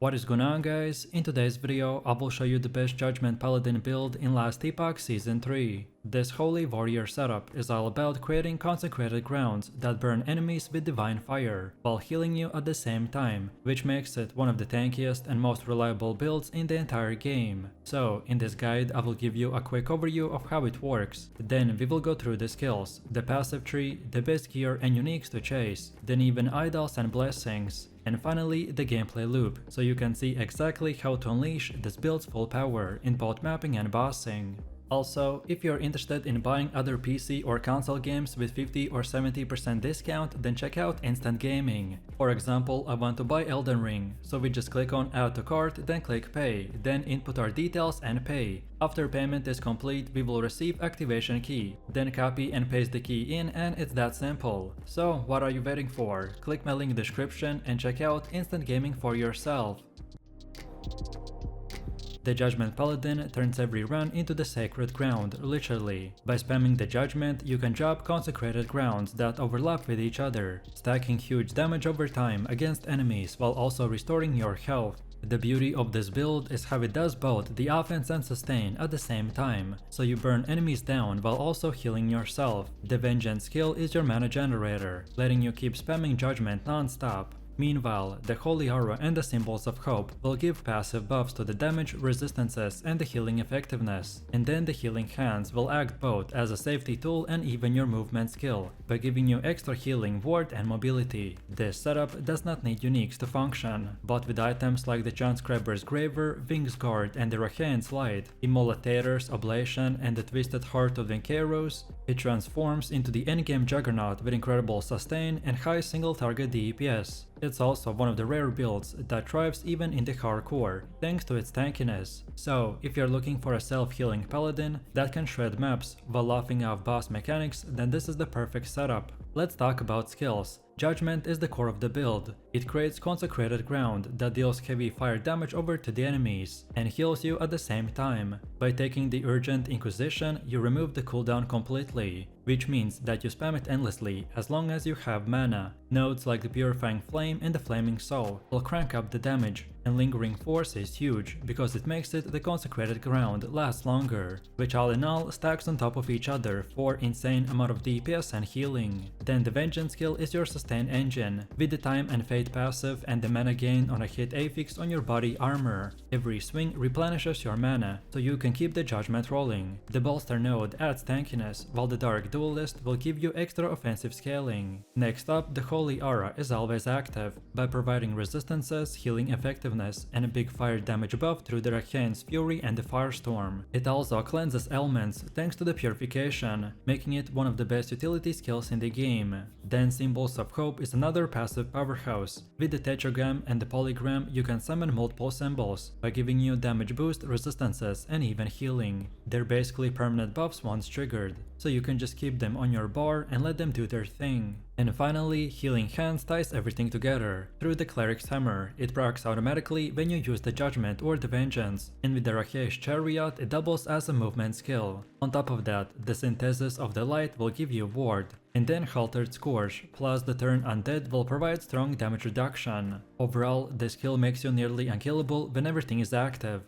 What is going on, guys? In today's video I will show you the best Judgement Paladin build in Last Epoch Season 3. This holy warrior setup is all about creating consecrated grounds that burn enemies with divine fire, while healing you at the same time, which makes it one of the tankiest and most reliable builds in the entire game. So, in this guide I will give you a quick overview of how it works, then we will go through the skills, the passive tree, the best gear and uniques to chase, then even idols and blessings, and finally the gameplay loop, so you can see exactly how to unleash this build's full power in both mapping and bossing. Also, if you're interested in buying other PC or console games with 50 or 70% discount, then check out Instant Gaming. For example, I want to buy Elden Ring, so we just click on Add to Cart, then click Pay, then input our details and pay. After payment is complete, we will receive activation key, then copy and paste the key in, and it's that simple. So what are you waiting for? Click my link in the description and check out Instant Gaming for yourself. The Judgement Paladin turns every run into the sacred ground, literally. By spamming the Judgement, you can drop consecrated grounds that overlap with each other, stacking huge damage over time against enemies while also restoring your health. The beauty of this build is how it does both the offense and sustain at the same time, so you burn enemies down while also healing yourself. The Vengeance skill is your mana generator, letting you keep spamming Judgement non-stop. Meanwhile, the Holy Aura and the Symbols of Hope will give passive buffs to the damage, resistances, and the healing effectiveness, and then the Healing Hands will act both as a safety tool and even your movement skill, by giving you extra healing, ward, and mobility. This setup does not need uniques to function, but with items like the Chanscriber's Graver, Wings Guard, and the Rahane's Light, Immolator's Oblation, and the Twisted Heart of Vinceros, it transforms into the endgame juggernaut with incredible sustain and high single target DPS. It's also one of the rare builds that thrives even in the hardcore, thanks to its tankiness. So, if you're looking for a self-healing paladin that can shred maps while laughing off boss mechanics, then this is the perfect setup. Let's talk about skills. Judgement is the core of the build. It creates consecrated ground that deals heavy fire damage over to the enemies, and heals you at the same time. By taking the Urgent Inquisition, you remove the cooldown completely, which means that you spam it endlessly as long as you have mana. Nodes like the Purifying Flame and the Flaming Soul will crank up the damage, and Lingering Force is huge because it makes it the consecrated ground last longer, which all in all stacks on top of each other for insane amount of DPS and healing. Then the Vengeance skill is your sustain engine, with the Time and Fate passive and the mana gain on a hit affix on your body armor. Every swing replenishes your mana, so you can keep the Judgement rolling. The Bolster node adds tankiness, while the Dark Duelist will give you extra offensive scaling. Next up, the Holy Aura is always active, by providing resistances, healing effectiveness, and a big fire damage buff through the Rahane's Fury and the Firestorm. It also cleanses elements thanks to the Purification, making it one of the best utility skills in the game. Then Symbols of Hope is another passive powerhouse. With the Tetragram and the Polygram, you can summon multiple symbols, by giving you damage boost, resistances, and even healing. They're basically permanent buffs once triggered, so you can just keep them on your bar and let them do their thing. And finally, Healing Hands ties everything together. Through the Cleric's Hammer, it procs automatically when you use the Judgement or the Vengeance, and with the Rahane's Chariot it doubles as a movement skill. On top of that, the Synthesis of the Light will give you ward, and then Haltered Scourge plus the Turn Undead will provide strong damage reduction. Overall, this skill makes you nearly unkillable when everything is active.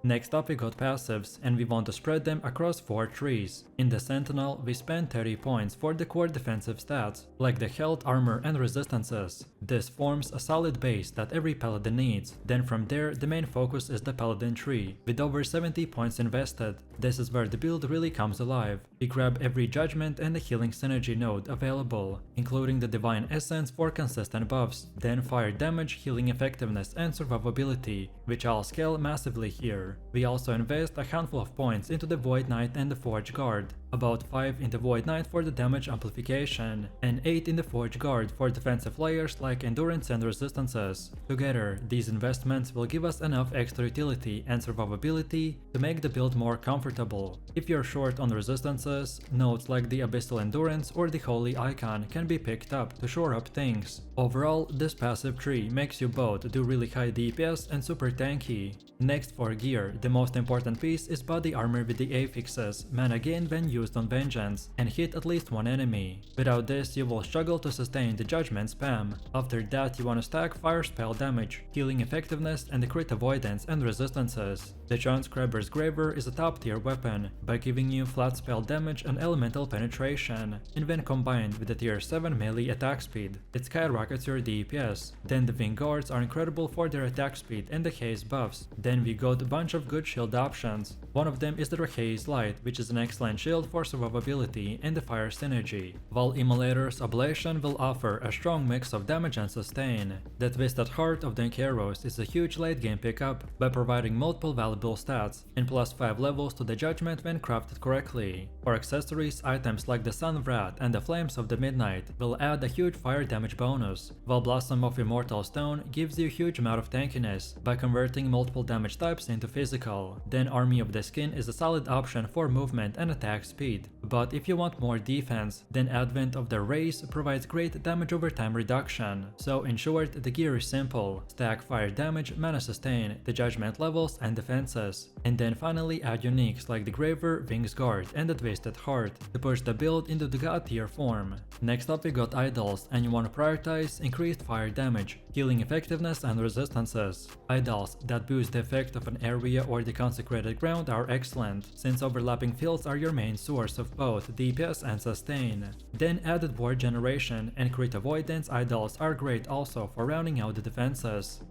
Next up we got passives, and we want to spread them across 4 trees. In the Sentinel, we spend 30 points for the core defensive stats, like the health, armor and resistances. This forms a solid base that every paladin needs. Then from there, the main focus is the paladin tree, with over 70 points invested. This is where the build really comes alive. We grab every Judgement and the healing synergy node available, including the Divine Essence for consistent buffs, then fire damage, healing effectiveness and survivability, which all scale massively here. We also invest a handful of points into the Void Knight and the Forge Guard, about 5 in the Void Knight for the damage amplification, and 8 in the Forge Guard for defensive layers like endurance and resistances. Together, these investments will give us enough extra utility and survivability to make the build more comfortable. If you're short on resistances, nodes like the Abyssal Endurance or the Holy Icon can be picked up to shore up things. Overall, this passive tree makes you both do really high DPS and super tanky. Next for gear, the most important piece is body armor with the affixes, mana gain when used on Vengeance and hit at least one enemy. Without this, you will struggle to sustain the Judgment spam. After that, you want to stack fire spell damage, healing effectiveness, and the crit avoidance and resistances. The Transcriber's Graver is a top tier weapon by giving you flat spell damage and elemental penetration, and when combined with the tier 7 melee attack speed, it skyrockets your DPS. Then the Wing Guards are incredible for their attack speed and the haze buffs. Then we got a bunch of good shield options. One of them is the Haze Light, which is an excellent shield for survivability and the fire synergy, while Immolator's Ablation will offer a strong mix of damage and sustain. The Twisted Heart of the Inqueros is a huge late game pickup by providing multiple valuable stats and plus 5 levels to the Judgment when crafted correctly. For accessories, items like the Sun Wrath and the Flames of the Midnight will add a huge fire damage bonus, while Blossom of Immortal Stone gives you a huge amount of tankiness by converting multiple damage types into physical. Then Army of the Skin is a solid option for movement and attack speed. But if you want more defense, then Advent of the Race provides great damage over time reduction. So in short, the gear is simple: stack fire damage, mana sustain, the Judgment levels, and defenses. And then finally add uniques like the Graver, Wings Guard, and the Twisted Heart to push the build into the god tier form. Next up we got Idols, and you want to prioritize increased fire damage, healing effectiveness, and resistances. Idols that boost the effect of an area or the consecrated ground are excellent, since overlapping fields are your main source of both DPS and sustain. Then added ward generation and crit avoidance idols are great also for rounding out the defenses.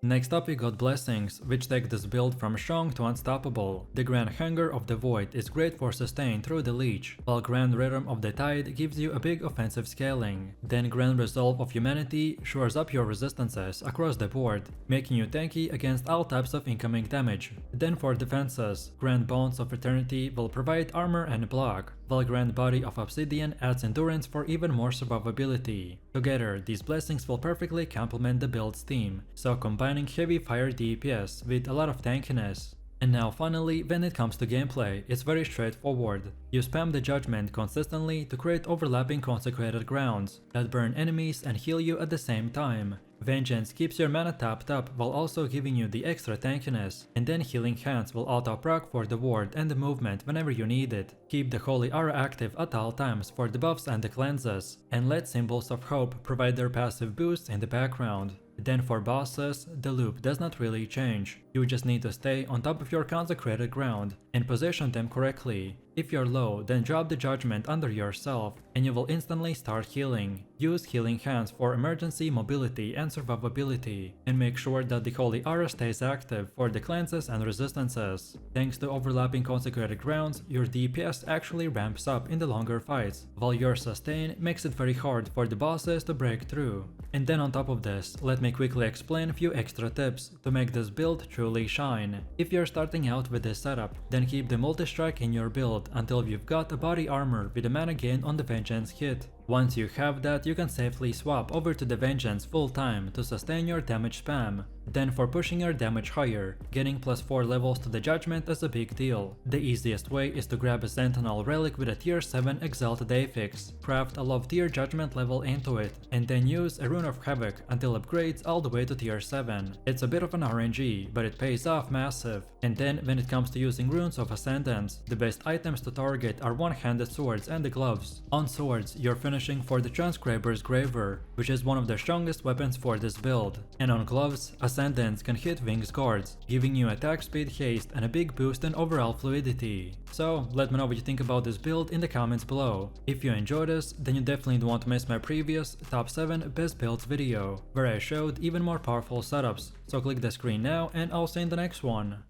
Next up we got Blessings, which take this build from strong to unstoppable. The Grand Hunger of the Void is great for sustain through the Leech, while Grand Rhythm of the Tide gives you a big offensive scaling. Then Grand Resolve of Humanity shores up your resistances across the board, making you tanky against all types of incoming damage. Then for defenses, Grand Bones of Eternity will provide armor and block, while Grand Body of Obsidian adds endurance for even more survivability. Together, these blessings will perfectly complement the build's theme, so combining heavy fire DPS with a lot of tankiness. And now finally, when it comes to gameplay, it's very straightforward. You spam the Judgment consistently to create overlapping consecrated grounds that burn enemies and heal you at the same time. Vengeance keeps your mana topped up while also giving you the extra tankiness, and then Healing Hands will auto-proc for the ward and the movement whenever you need it. Keep the Holy Aura active at all times for the buffs and the cleanses, and let Symbols of Hope provide their passive boosts in the background. Then for bosses, the loop does not really change. You just need to stay on top of your consecrated ground and position them correctly. If you're low, then drop the Judgment under yourself and you will instantly start healing. Use Healing Hands for emergency mobility and survivability, and make sure that the Holy Aura stays active for the cleanses and resistances. Thanks to overlapping consecrated grounds, your DPS actually ramps up in the longer fights, while your sustain makes it very hard for the bosses to break through. And then on top of this, let me quickly explain a few extra tips to make this build truly shine. If you're starting out with this setup, then keep the multi-strike in your build until you've got a body armor with a mana gain on the Vengeance hit. Once you have that, you can safely swap over to the Vengeance full time to sustain your damage spam. Then for pushing your damage higher, getting +4 levels to the Judgment is a big deal. The easiest way is to grab a Sentinel relic with a tier 7 Exalted Affix, craft a low tier Judgment level into it, and then use a Rune of Havoc until upgrades all the way to tier 7. It's a bit of an RNG, but it pays off massive. And then when it comes to using Runes of Ascendance, the best items to target are one-handed swords and the gloves. On swords, you're finishing for the Transcriber's Graver, which is one of the strongest weapons for this build. And on gloves, Ascendance can hit Wings Guards, giving you attack speed, haste, and a big boost in overall fluidity. So let me know what you think about this build in the comments below. If you enjoyed this, then you definitely don't want to miss my previous top 7 best builds video, where I showed even more powerful setups. So click the screen now and I'll see you in the next one.